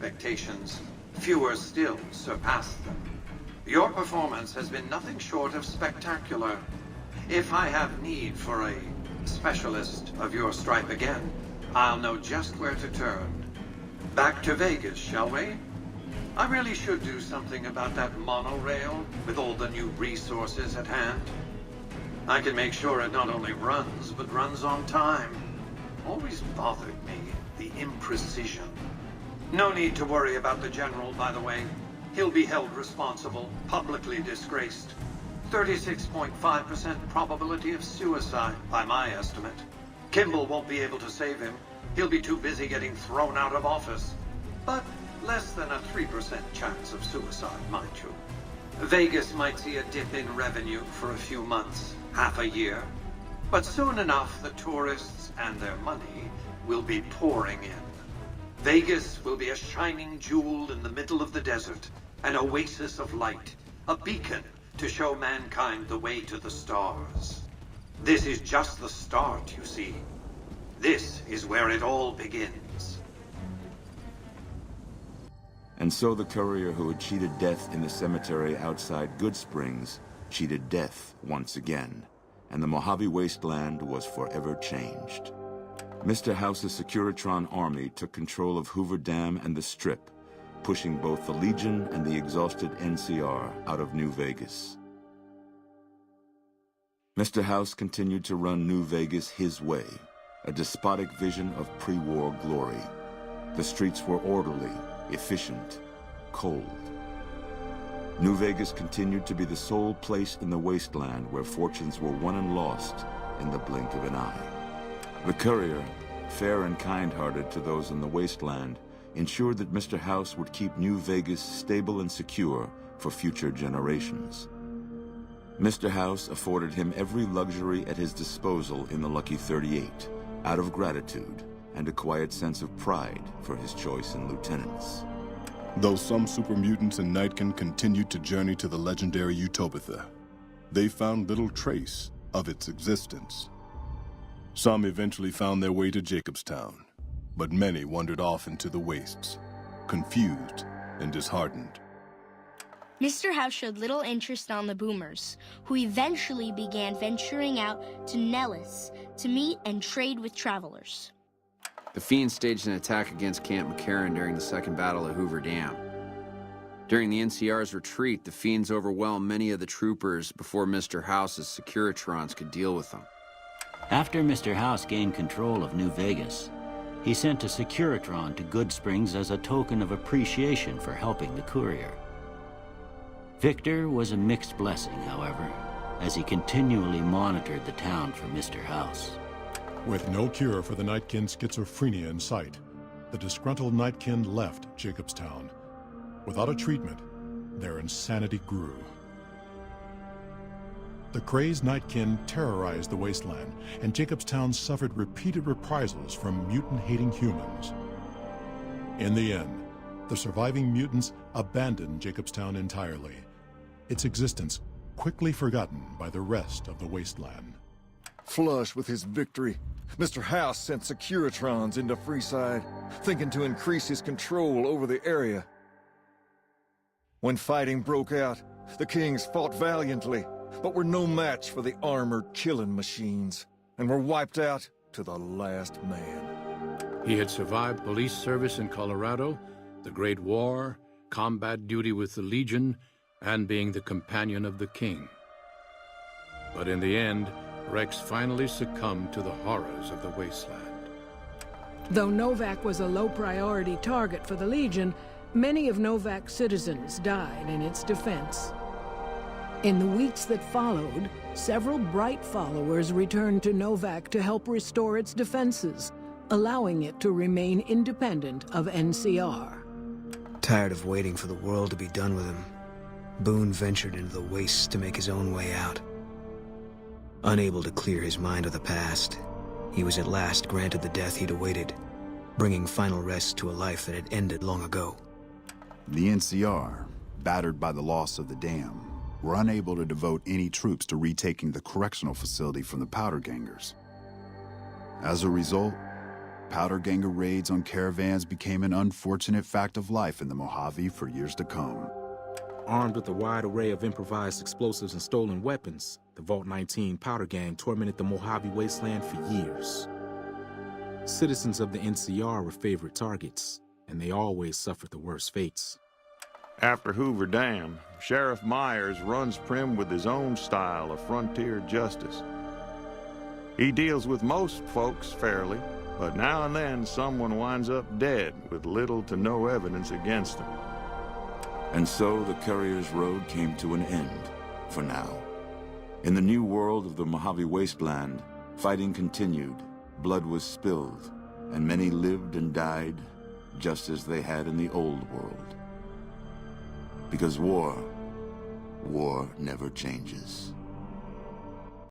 expectations, fewer still surpassed them. Your performance has been nothing short of spectacular. If I have need for a specialist of your stripe again, I'll know just where to turn. Back to Vegas, shall we? I really should do something about that monorail with all the new resources at hand. I can make sure it not only runs, but runs on time. Always bothered me, the imprecision. No need to worry about the General, by the way. He'll be held responsible, publicly disgraced. 36.5% probability of suicide, by my estimate. Kimball won't be able to save him. He'll be too busy getting thrown out of office. But less than a 3% chance of suicide, mind you. Vegas might see a dip in revenue for a few months, half a year. But soon enough, the tourists and their money will be pouring in. Vegas will be a shining jewel in the middle of the desert, an oasis of light, a beacon to show mankind the way to the stars. This is just the start, you see. This is where it all begins. And so the courier who had cheated death in the cemetery outside Goodsprings cheated death once again, and the Mojave Wasteland was forever changed. Mr. House's Securitron army took control of Hoover Dam and the Strip, pushing both the Legion and the exhausted NCR out of New Vegas. Mr. House continued to run New Vegas his way, a despotic vision of pre-war glory. The streets were orderly, efficient, cold. New Vegas continued to be the sole place in the wasteland where fortunes were won and lost in the blink of an eye. The courier, fair and kind-hearted to those in the wasteland, ensured that Mr. House would keep New Vegas stable and secure for future generations. Mr. House afforded him every luxury at his disposal in the Lucky 38, out of gratitude and a quiet sense of pride for his choice in lieutenants. Though some super mutants in Nightkin continued to journey to the legendary Utopia, they found little trace of its existence. Some eventually found their way to Jacobstown, but many wandered off into the wastes, confused and disheartened. Mr. House showed little interest on the Boomers, who eventually began venturing out to Nellis to meet and trade with travelers. The Fiends staged an attack against Camp McCarran during the Second Battle of Hoover Dam. During the NCR's retreat, the Fiends overwhelmed many of the troopers before Mr. House's Securitrons could deal with them. After Mr. House gained control of New Vegas, he sent a Securitron to Goodsprings as a token of appreciation for helping the courier. Victor was a mixed blessing, however, as he continually monitored the town for Mr. House. With no cure for the Nightkin schizophrenia in sight, the disgruntled Nightkin left Jacobstown. Without a treatment, their insanity grew. The crazed Nightkin terrorized the wasteland, and Jacobstown suffered repeated reprisals from mutant-hating humans. In the end, the surviving mutants abandoned Jacobstown entirely, its existence quickly forgotten by the rest of the wasteland. Flush with his victory, Mr. House sent Securitrons into Freeside, thinking to increase his control over the area. When fighting broke out, the Kings fought valiantly, but were no match for the armored killing machines, and were wiped out to the last man. He had survived police service in Colorado, the Great War, combat duty with the Legion, and being the companion of the King. But in the end, Rex finally succumbed to the horrors of the wasteland. Though Novak was a low-priority target for the Legion, many of Novak's citizens died in its defense. In the weeks that followed, several bright followers returned to Novak to help restore its defenses, allowing it to remain independent of NCR. Tired of waiting for the world to be done with him, Boone ventured into the wastes to make his own way out. Unable to clear his mind of the past, he was at last granted the death he'd awaited, bringing final rest to a life that had ended long ago. The NCR, battered by the loss of the dam, were unable to devote any troops to retaking the correctional facility from the Powder Gangers. As a result, powder ganger raids on caravans became an unfortunate fact of life in the Mojave for years to come. Armed with a wide array of improvised explosives and stolen weapons, the Vault 19 powder gang tormented the Mojave wasteland for years. Citizens of the NCR were favorite targets, and they always suffered the worst fates. After Hoover Dam, Sheriff Myers runs Primm with his own style of frontier justice. He deals with most folks fairly, but now and then someone winds up dead with little to no evidence against them. And so the Courier's Road came to an end, for now. In the new world of the Mojave Wasteland, fighting continued, blood was spilled, and many lived and died just as they had in the old world. Because war never changes.